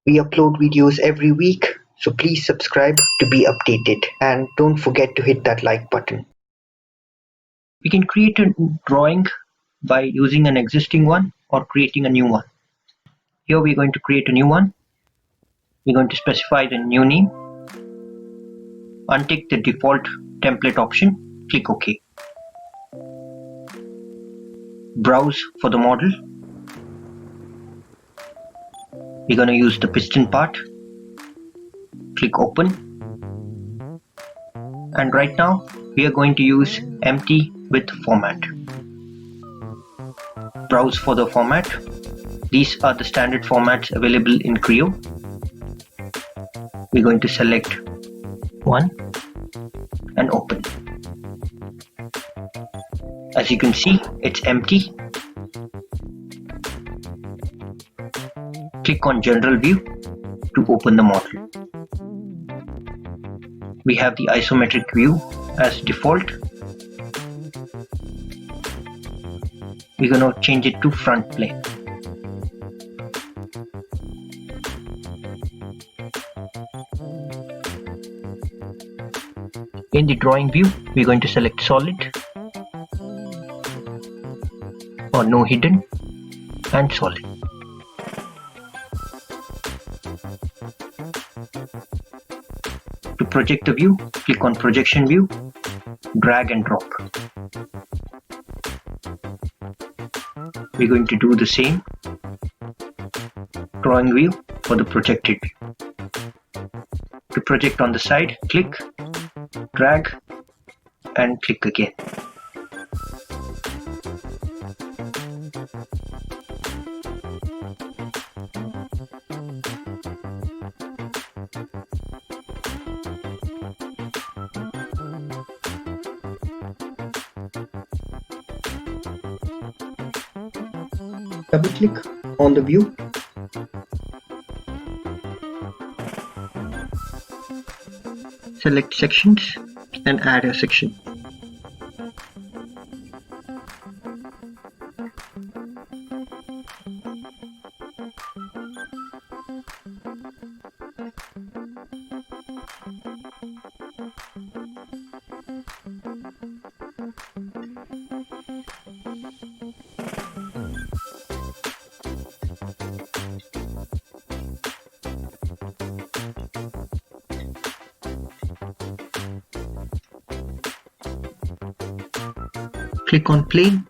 We upload videos every week, so please subscribe to be updated and don't forget to hit that like button. We can create a drawing by using an existing one or creating a new one. Here we're going to create a new one. We're going to specify the new name, untick the default template option, click OK. Browse for the model. We're going to use the piston part. Click open. And right now we are going to use empty with format. Browse for the format. These are the standard formats available in CREO. We're going to select one and open. As you can see, it's empty. Click on General View to open the model. We have the isometric view as default. We're going to change it to front plane. In the drawing view, we're going to select solid or no hidden and solid. To project the view, click on projection view, drag and drop. We're going to do the same drawing view for the projected view. To project on the side, click, drag and click again. Double click on the view. Select sections and add a section. Click on plane.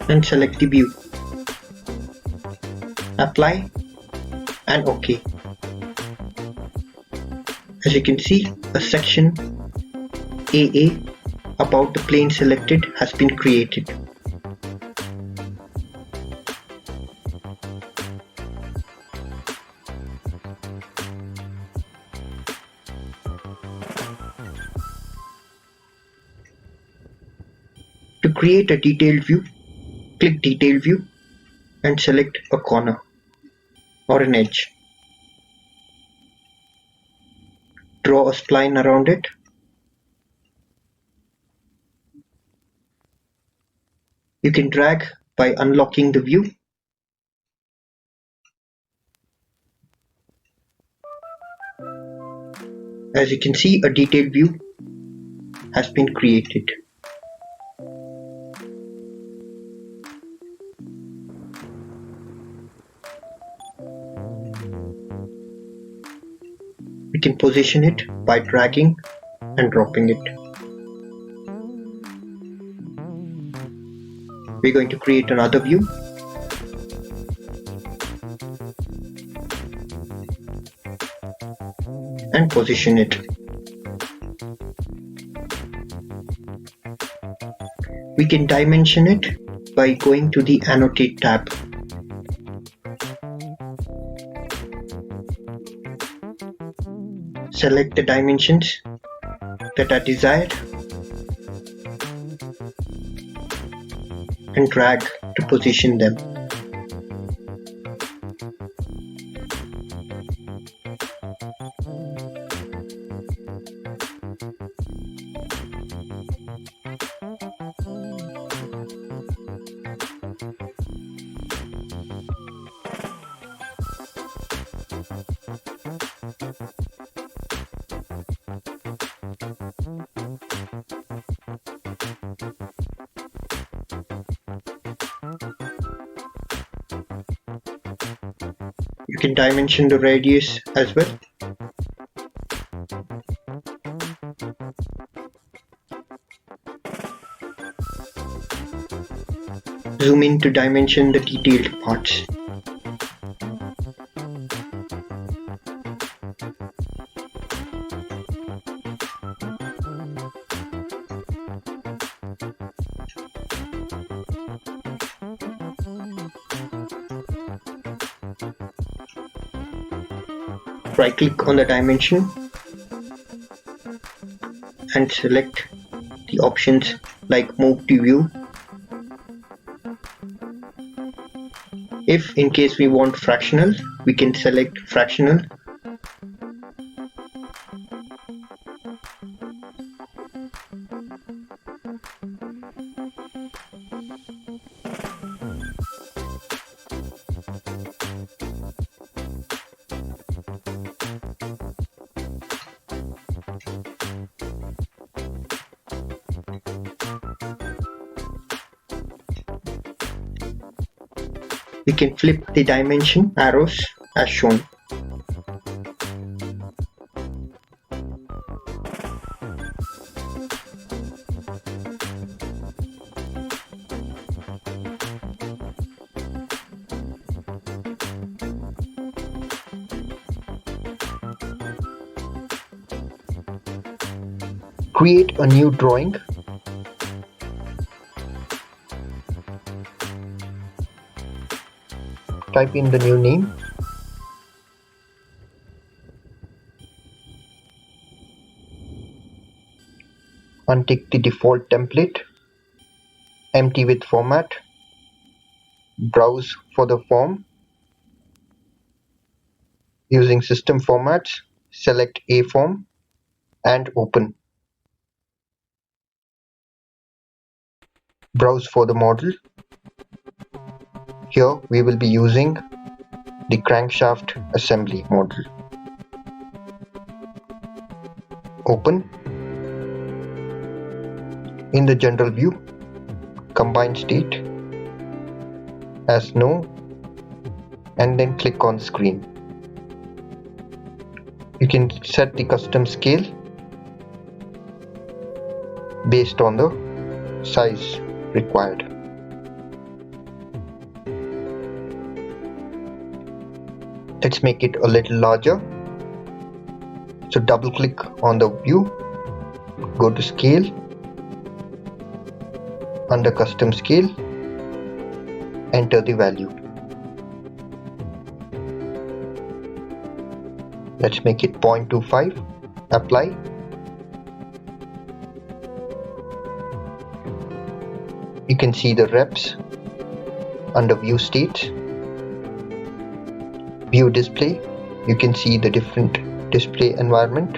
And select the view. Apply and OK. As you can see, a section AA about the plane selected has been created. To create a detailed view, click Detail View and select a corner or an edge. Draw a spline around it. You can drag by unlocking the view. As you can see, a detailed view has been created. We can position it by dragging and dropping it. We're going to create another view. And position it. We can dimension it by going to the Annotate tab. Select the dimensions that are desired and drag to position them. You can dimension the radius as well. Zoom in to dimension the detailed parts. Right click on the dimension and select the options like move to view. If in case we want fractional, we can select fractional. We can flip the dimension arrows as shown. Create a new drawing. Type in the new name. Untick the default template. Empty with format. Browse for the form. Using system formats, select a form and open. Browse for the model. Here we will be using the crankshaft assembly model. Open. In the general view, combine state as no, and then click on screen. You can set the custom scale based on the size required. Let's make it a little larger. So double click on the view, go to scale, under custom scale, enter the value. Let's make it 0.25, apply. You can see the reps under view states. View display, you can see the different display environment.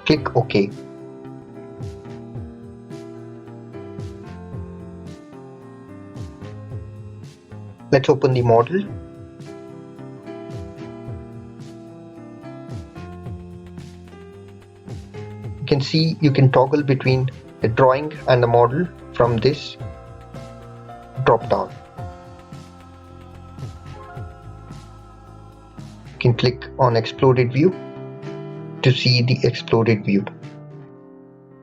Click OK. Let's open the model. You can see you can toggle between the drawing and the model from this drop down. You can click on exploded view to see the exploded view.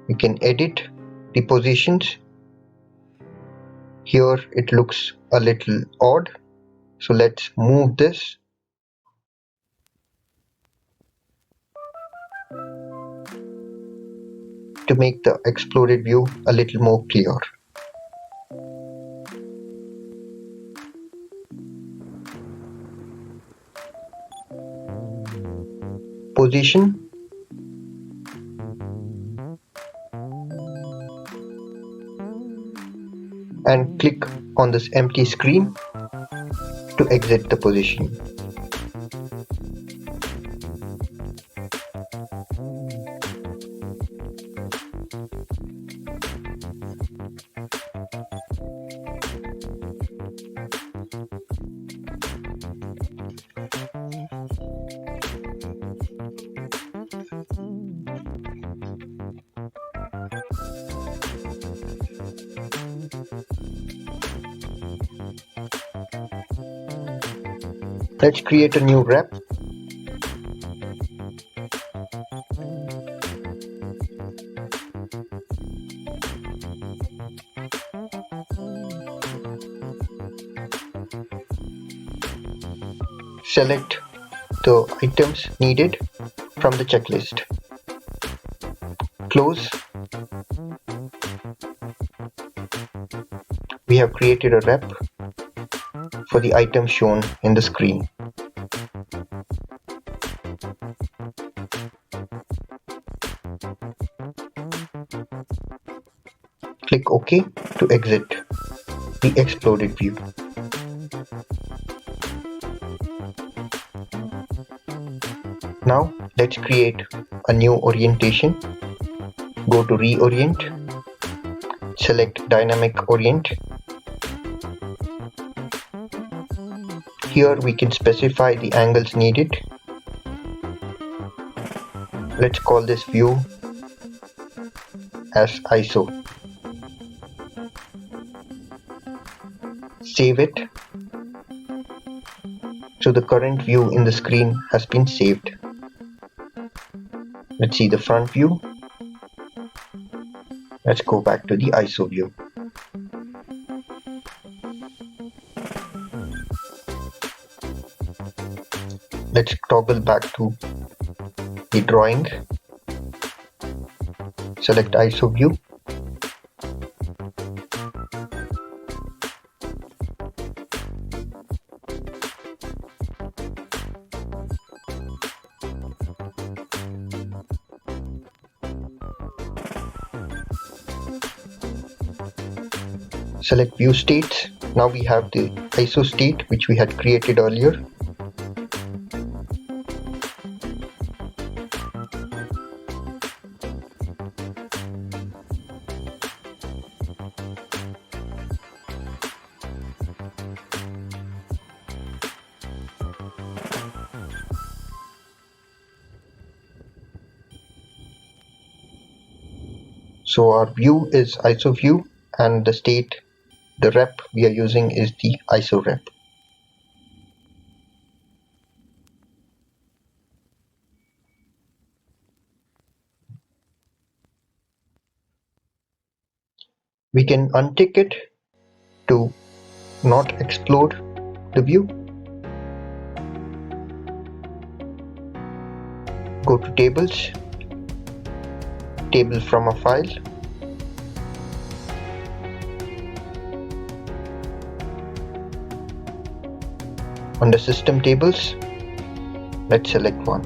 You can edit the positions. Here it looks a little odd, so let's move this. To make the exploded view a little more clear. Position. And click on this empty screen to exit the position. Let's create a new wrap. Select the items needed from the checklist. Close. We have created a wrap for the item shown in the screen. Click OK to exit the exploded view. Now let's create a new orientation. Go to Reorient, select Dynamic Orient. Here we can specify the angles needed. Let's call this view as ISO. Save it. So the current view in the screen has been saved. Let's see the front view. Let's go back to the ISO view. Let's toggle back to the drawing. Select ISO view. Select view states. Now we have the ISO state which we had created earlier. So our view is ISO view and the state, the rep we are using is the ISO rep. We can untick it to not explode the view. Go to tables, table from a file. Under system tables, let's select one.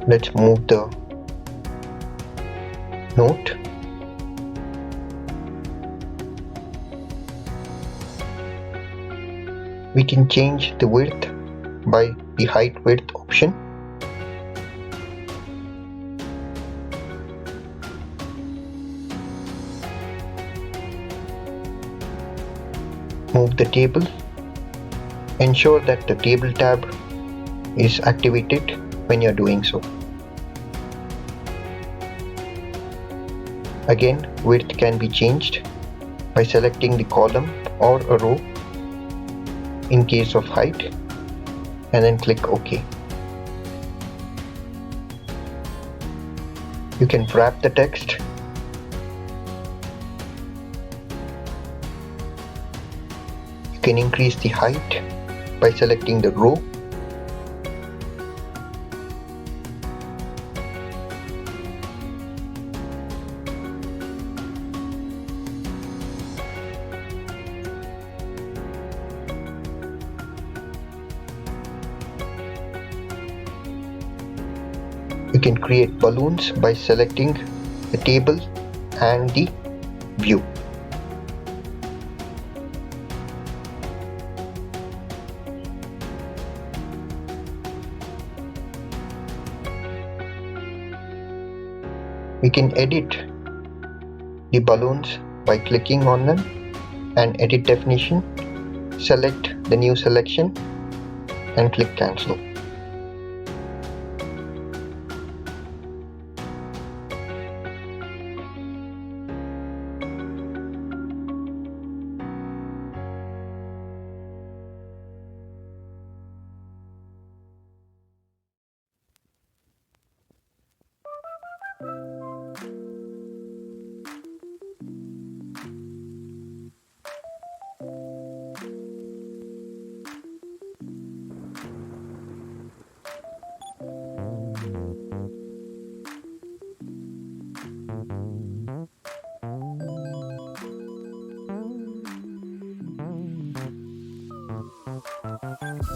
Let's move the note. We can change the width by the height width option. Move the table. Ensure that the table tab is activated when you're doing so. Again, width can be changed by selecting the column or a row in case of height and then click OK. You can wrap the text. You can increase the height by selecting the row. You can create balloons by selecting the table and the view. We can edit the balloons by clicking on them and edit definition. Select the new selection and click cancel.